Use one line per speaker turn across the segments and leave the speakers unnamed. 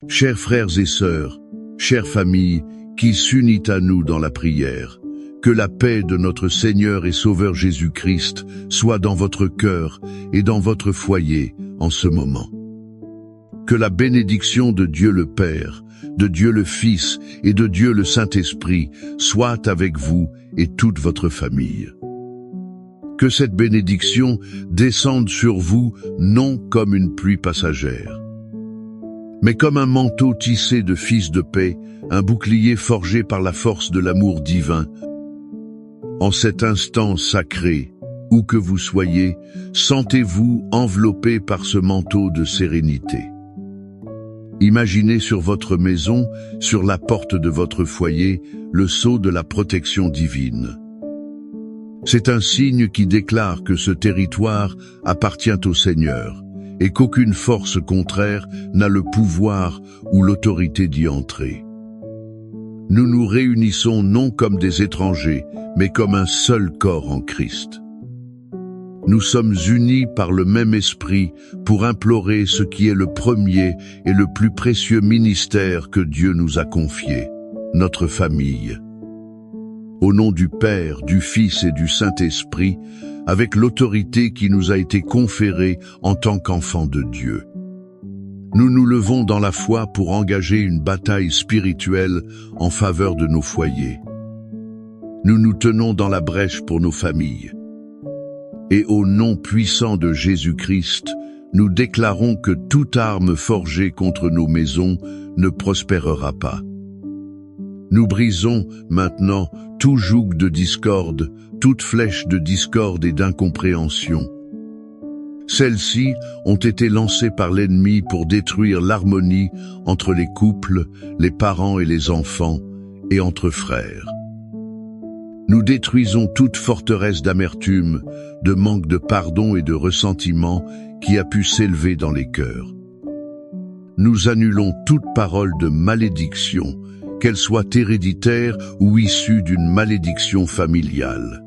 Chers frères et sœurs, chère famille qui s'unit à nous dans la prière, que la paix de notre Seigneur et Sauveur Jésus-Christ soit dans votre cœur et dans votre foyer en ce moment. Que la bénédiction de Dieu le Père, de Dieu le Fils et de Dieu le Saint-Esprit soit avec vous et toute votre famille. Que cette bénédiction descende sur vous non comme une pluie passagère, mais comme un manteau tissé de fils de paix, un bouclier forgé par la force de l'amour divin. En cet instant sacré, où que vous soyez, sentez-vous enveloppé par ce manteau de sérénité. Imaginez sur votre maison, sur la porte de votre foyer, le sceau de la protection divine. C'est un signe qui déclare que ce territoire appartient au Seigneur et qu'aucune force contraire n'a le pouvoir ou l'autorité d'y entrer. Nous nous réunissons non comme des étrangers, mais comme un seul corps en Christ. Nous sommes unis par le même esprit pour implorer ce qui est le premier et le plus précieux ministère que Dieu nous a confié, notre famille. Au nom du Père, du Fils et du Saint-Esprit, avec l'autorité qui nous a été conférée en tant qu'enfants de Dieu. Nous nous levons dans la foi pour engager une bataille spirituelle en faveur de nos foyers. Nous nous tenons dans la brèche pour nos familles. Et au nom puissant de Jésus-Christ, nous déclarons que toute arme forgée contre nos maisons ne prospérera pas. Nous brisons maintenant tout joug de discorde, toute flèche de discorde et d'incompréhension. Celles-ci ont été lancées par l'ennemi pour détruire l'harmonie entre les couples, les parents et les enfants, et entre frères. Nous détruisons toute forteresse d'amertume, de manque de pardon et de ressentiment qui a pu s'élever dans les cœurs. Nous annulons toute parole de malédiction, qu'elle soit héréditaire ou issue d'une malédiction familiale.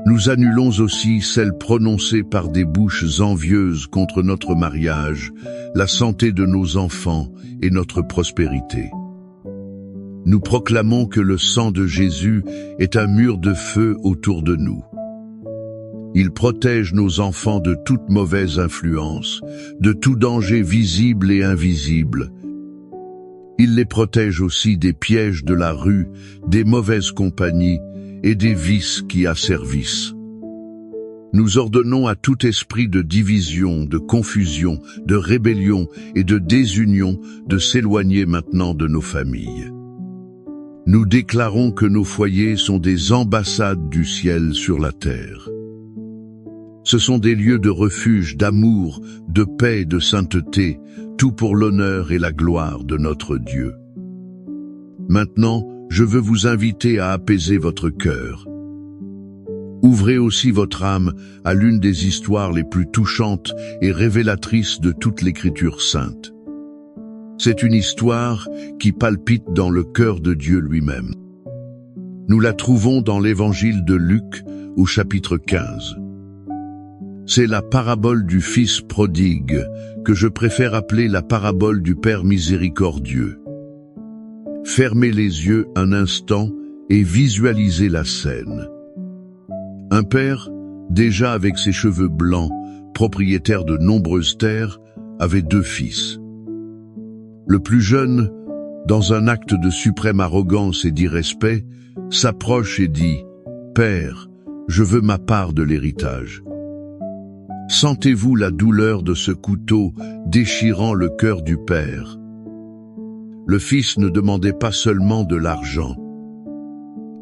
Nous annulons aussi celle prononcée par des bouches envieuses contre notre mariage, la santé de nos enfants et notre prospérité. Nous proclamons que le sang de Jésus est un mur de feu autour de nous. Il protège nos enfants de toute mauvaise influence, de tout danger visible et invisible. Il les protège aussi des pièges de la rue, des mauvaises compagnies et des vices qui asservissent. Nous ordonnons à tout esprit de division, de confusion, de rébellion et de désunion de s'éloigner maintenant de nos familles. Nous déclarons que nos foyers sont des ambassades du ciel sur la terre. Ce sont des lieux de refuge, d'amour, de paix et de sainteté, tout pour l'honneur et la gloire de notre Dieu. Maintenant, je veux vous inviter à apaiser votre cœur. Ouvrez aussi votre âme à l'une des histoires les plus touchantes et révélatrices de toute l'Écriture sainte. C'est une histoire qui palpite dans le cœur de Dieu lui-même. Nous la trouvons dans l'Évangile de Luc, au chapitre 15. C'est la parabole du Fils prodigue, que je préfère appeler la parabole du Père miséricordieux. Fermez les yeux un instant et visualisez la scène. Un père, déjà avec ses cheveux blancs, propriétaire de nombreuses terres, avait 2 fils. Le plus jeune, dans un acte de suprême arrogance et d'irrespect, s'approche et dit « Père, je veux ma part de l'héritage. » Sentez-vous la douleur de ce couteau déchirant le cœur du père. Le fils ne demandait pas seulement de l'argent.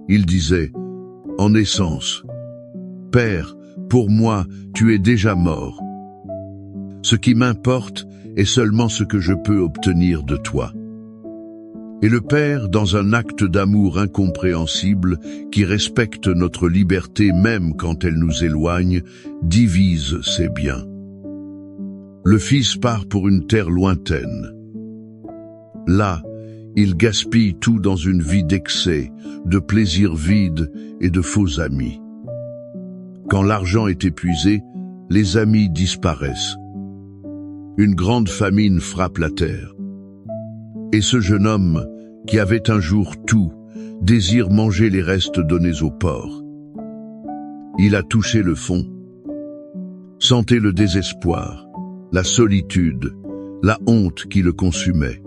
Il disait « En essence, Père, pour moi, tu es déjà mort. Ce qui m'importe est seulement ce que je peux obtenir de toi. » Et le Père, dans un acte d'amour incompréhensible, qui respecte notre liberté même quand elle nous éloigne, divise ses biens. Le Fils part pour une terre lointaine. Là, il gaspille tout dans une vie d'excès, de plaisirs vides et de faux amis. Quand l'argent est épuisé, les amis disparaissent. Une grande famine frappe la terre. Et ce jeune homme, qui avait un jour tout, désire manger les restes donnés au porc. Il a touché le fond, sentait le désespoir, la solitude, la honte qui le consumait.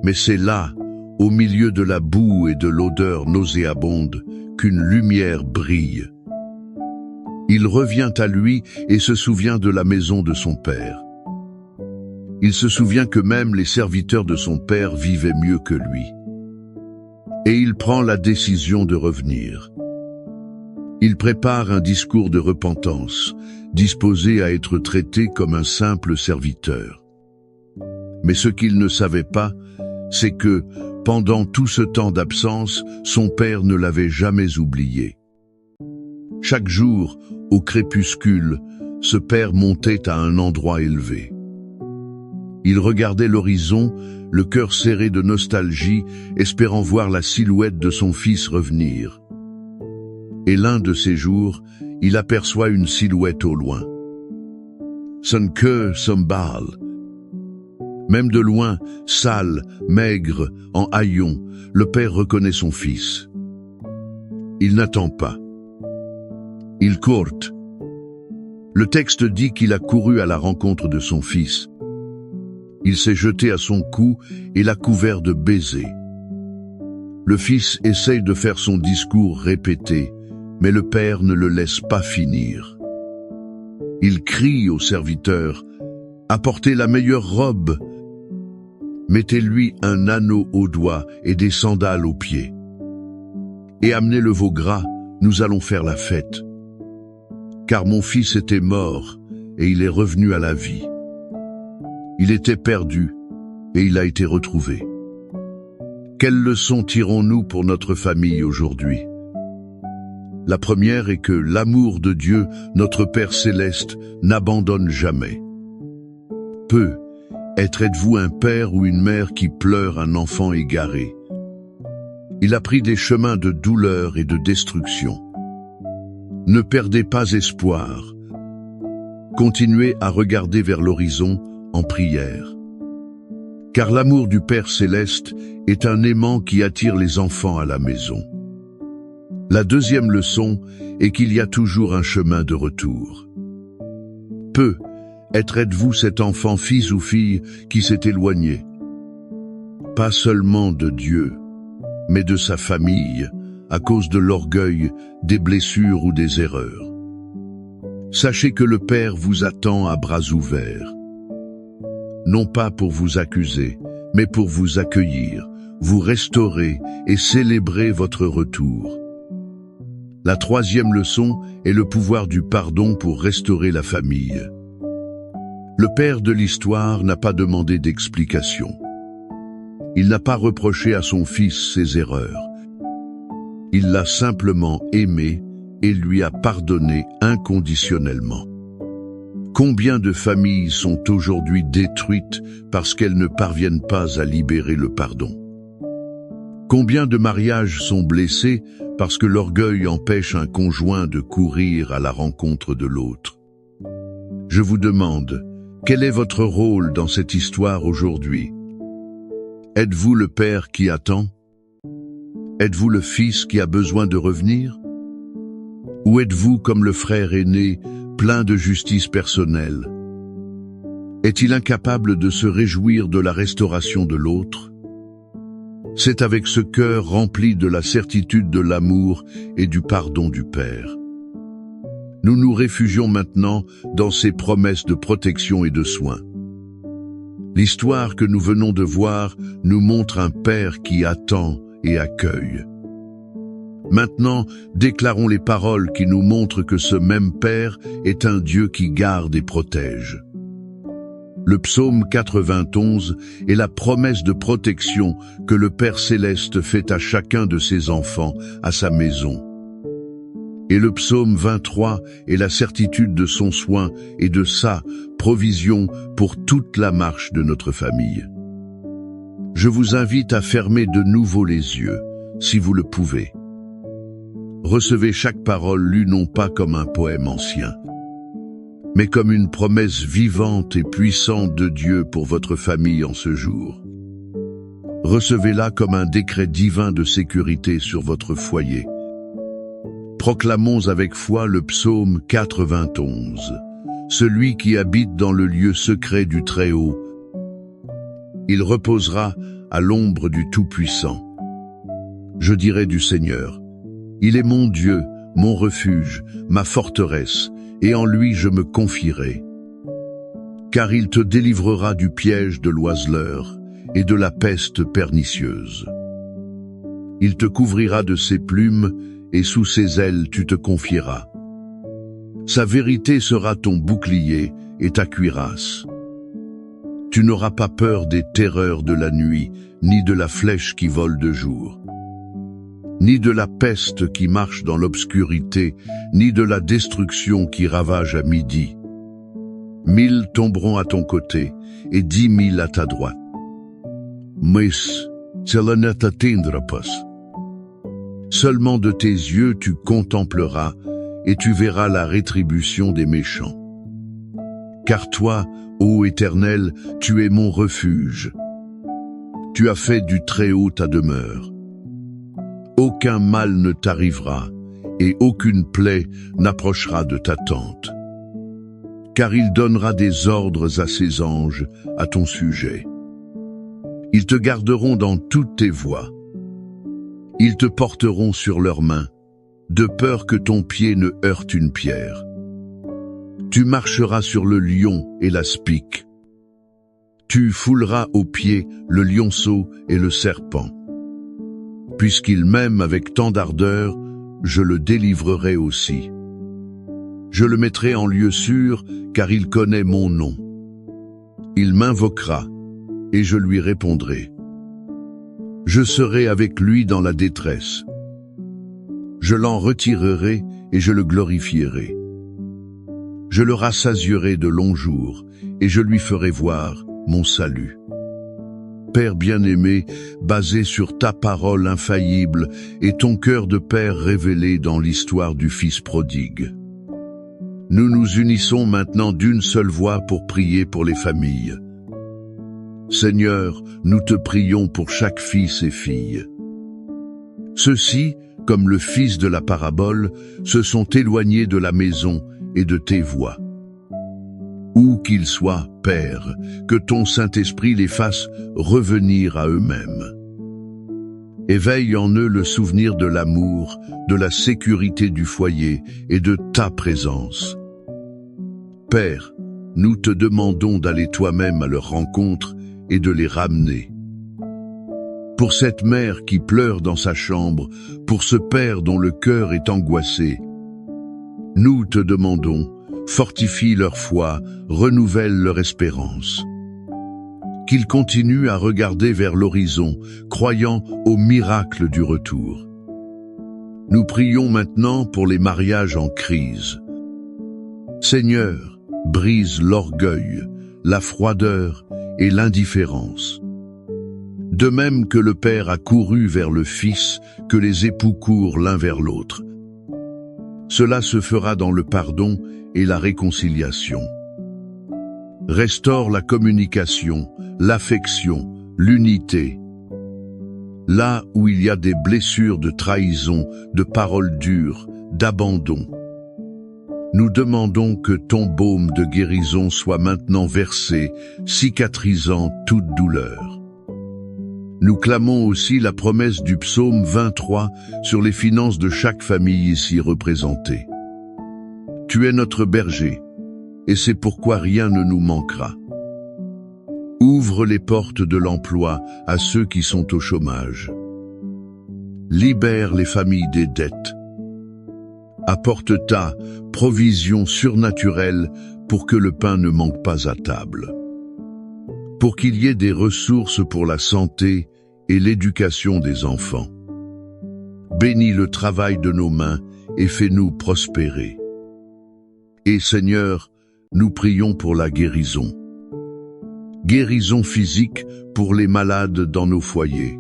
Mais c'est là, au milieu de la boue et de l'odeur nauséabonde, qu'une lumière brille. Il revient à lui et se souvient de la maison de son père. Il se souvient que même les serviteurs de son père vivaient mieux que lui. Et il prend la décision de revenir. Il prépare un discours de repentance, disposé à être traité comme un simple serviteur. Mais ce qu'il ne savait pas, c'est que, pendant tout ce temps d'absence, son père ne l'avait jamais oublié. Chaque jour, au crépuscule, ce père montait à un endroit élevé. Il regardait l'horizon, le cœur serré de nostalgie, espérant voir la silhouette de son fils revenir. Et l'un de ces jours, il aperçoit une silhouette au loin. Son cœur s'emballe. Même de loin, sale, maigre, en haillons, le père reconnaît son fils. Il n'attend pas. Il court. Le texte dit qu'il a couru à la rencontre de son fils. Il s'est jeté à son cou et l'a couvert de baisers. Le fils essaye de faire son discours répété, mais le père ne le laisse pas finir. Il crie au serviteur « Apportez la meilleure robe ! Mettez-lui un anneau au doigt et des sandales aux pieds. Et amenez le veau gras, nous allons faire la fête. Car mon fils était mort et il est revenu à la vie. Il était perdu et il a été retrouvé. » Quelle leçon tirons-nous pour notre famille aujourd'hui? La première est que l'amour de Dieu, notre Père céleste, n'abandonne jamais. Êtes-vous un père ou une mère qui pleure un enfant égaré? Il a pris des chemins de douleur et de destruction. Ne perdez pas espoir. Continuez à regarder vers l'horizon en prière. Car l'amour du Père céleste est un aimant qui attire les enfants à la maison. La deuxième leçon est qu'il y a toujours un chemin de retour. Êtes-vous cet enfant, fils ou fille, qui s'est éloigné? Pas seulement de Dieu, mais de sa famille, à cause de l'orgueil, des blessures ou des erreurs. Sachez que le Père vous attend à bras ouverts. Non pas pour vous accuser, mais pour vous accueillir, vous restaurer et célébrer votre retour. La troisième leçon est le pouvoir du pardon pour restaurer la famille. Le père de l'histoire n'a pas demandé d'explication. Il n'a pas reproché à son fils ses erreurs. Il l'a simplement aimé et lui a pardonné inconditionnellement. Combien de familles sont aujourd'hui détruites parce qu'elles ne parviennent pas à libérer le pardon? Combien de mariages sont blessés parce que l'orgueil empêche un conjoint de courir à la rencontre de l'autre? Je vous demande, quel est votre rôle dans cette histoire aujourd'hui? Êtes-vous le père qui attend? Êtes-vous le fils qui a besoin de revenir? Ou êtes-vous comme le frère aîné, plein de justice personnelle? Est-il incapable de se réjouir de la restauration de l'autre? C'est avec ce cœur rempli de la certitude de l'amour et du pardon du Père. Nous nous réfugions maintenant dans ses promesses de protection et de soins. L'histoire que nous venons de voir nous montre un Père qui attend et accueille. Maintenant, déclarons les paroles qui nous montrent que ce même Père est un Dieu qui garde et protège. Le psaume 91 est la promesse de protection que le Père céleste fait à chacun de ses enfants, à sa maison. Et le psaume 23 est la certitude de son soin et de sa provision pour toute la marche de notre famille. Je vous invite à fermer de nouveau les yeux, si vous le pouvez. Recevez chaque parole lue non pas comme un poème ancien, mais comme une promesse vivante et puissante de Dieu pour votre famille en ce jour. Recevez-la comme un décret divin de sécurité sur votre foyer. Proclamons avec foi le psaume 91. Celui qui habite dans le lieu secret du Très-Haut, il reposera à l'ombre du Tout-Puissant. Je dirai du Seigneur, il est mon Dieu, mon refuge, ma forteresse, et en lui je me confierai. Car il te délivrera du piège de l'oiseleur et de la peste pernicieuse. Il te couvrira de ses plumes, et sous ses ailes tu te confieras. Sa vérité sera ton bouclier et ta cuirasse. Tu n'auras pas peur des terreurs de la nuit, ni de la flèche qui vole de jour, ni de la peste qui marche dans l'obscurité, ni de la destruction qui ravage à midi. 1000 tomberont à ton côté, et 10 000 à ta droite. Mais cela ne t'atteindra pas. Seulement de tes yeux tu contempleras, et tu verras la rétribution des méchants. Car toi, ô Éternel, tu es mon refuge. Tu as fait du Très-Haut ta demeure. Aucun mal ne t'arrivera, et aucune plaie n'approchera de ta tente. Car il donnera des ordres à ses anges à ton sujet. Ils te garderont dans toutes tes voies. Ils te porteront sur leurs mains, de peur que ton pied ne heurte une pierre. Tu marcheras sur le lion et l'aspic. Tu fouleras aux pieds le lionceau et le serpent. Puisqu'il m'aime avec tant d'ardeur, je le délivrerai aussi. Je le mettrai en lieu sûr, car il connaît mon nom. Il m'invoquera, et je lui répondrai. Je serai avec lui dans la détresse. Je l'en retirerai et je le glorifierai. Je le rassasierai de longs jours, et je lui ferai voir mon salut. Père bien-aimé, basé sur ta parole infaillible et ton cœur de père révélé dans l'histoire du Fils prodigue. Nous nous unissons maintenant d'une seule voix pour prier pour les familles. Seigneur, nous te prions pour chaque fils et fille. Ceux-ci, comme le fils de la parabole, se sont éloignés de la maison et de tes voies. Où qu'ils soient, Père, que ton Saint-Esprit les fasse revenir à eux-mêmes. Éveille en eux le souvenir de l'amour, de la sécurité du foyer et de ta présence. Père, nous te demandons d'aller toi-même à leur rencontre et de les ramener. Pour cette mère qui pleure dans sa chambre, pour ce père dont le cœur est angoissé, nous te demandons, fortifie leur foi, renouvelle leur espérance. Qu'ils continuent à regarder vers l'horizon, croyant au miracle du retour. Nous prions maintenant pour les mariages en crise. Seigneur, brise l'orgueil, la froideur et l'indifférence. De même que le Père a couru vers le Fils, que les époux courent l'un vers l'autre. Cela se fera dans le pardon et la réconciliation. Restaure la communication, l'affection, l'unité. Là où il y a des blessures de trahison, de paroles dures, d'abandon. Nous demandons que ton baume de guérison soit maintenant versé, cicatrisant toute douleur. Nous clamons aussi la promesse du psaume 23 sur les finances de chaque famille ici représentée. Tu es notre berger, et c'est pourquoi rien ne nous manquera. Ouvre les portes de l'emploi à ceux qui sont au chômage. Libère les familles des dettes. Apporte ta provision surnaturelle pour que le pain ne manque pas à table. Pour qu'il y ait des ressources pour la santé et l'éducation des enfants. Bénis le travail de nos mains et fais-nous prospérer. Et Seigneur, nous prions pour la guérison. Guérison physique pour les malades dans nos foyers.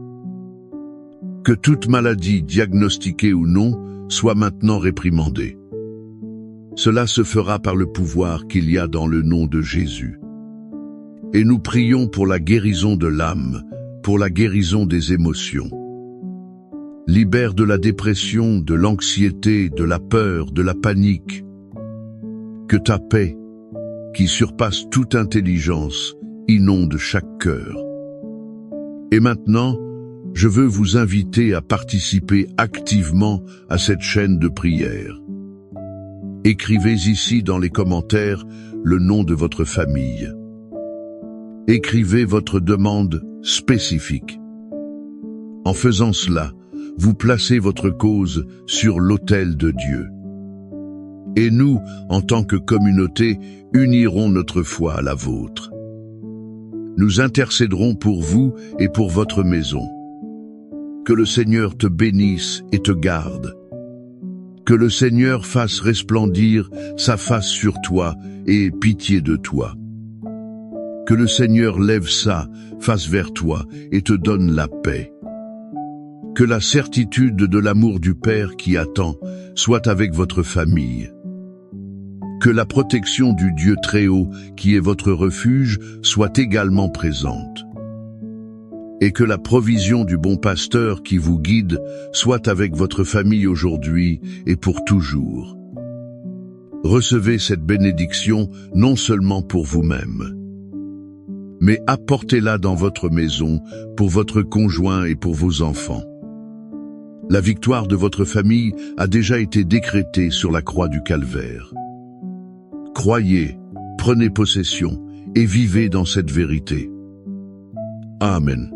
Que toute maladie, diagnostiquée ou non, soit maintenant réprimandée. Cela se fera par le pouvoir qu'il y a dans le nom de Jésus. Et nous prions pour la guérison de l'âme, pour la guérison des émotions. Libère de la dépression, de l'anxiété, de la peur, de la panique. Que ta paix, qui surpasse toute intelligence, inonde chaque cœur. Et maintenant, je veux vous inviter à participer activement à cette chaîne de prière. Écrivez ici dans les commentaires le nom de votre famille. Écrivez votre demande spécifique. En faisant cela, vous placez votre cause sur l'autel de Dieu. Et nous, en tant que communauté, unirons notre foi à la vôtre. Nous intercéderons pour vous et pour votre maison. Que le Seigneur te bénisse et te garde. Que le Seigneur fasse resplendir sa face sur toi et ait pitié de toi. Que le Seigneur lève sa face vers toi et te donne la paix. Que la certitude de l'amour du Père qui attend soit avec votre famille. Que la protection du Dieu Très-Haut, qui est votre refuge, soit également présente. Et que la provision du bon pasteur qui vous guide soit avec votre famille aujourd'hui et pour toujours. Recevez cette bénédiction non seulement pour vous-même, mais apportez-la dans votre maison, pour votre conjoint et pour vos enfants. La victoire de votre famille a déjà été décrétée sur la croix du Calvaire. Croyez, prenez possession et vivez dans cette vérité. Amen.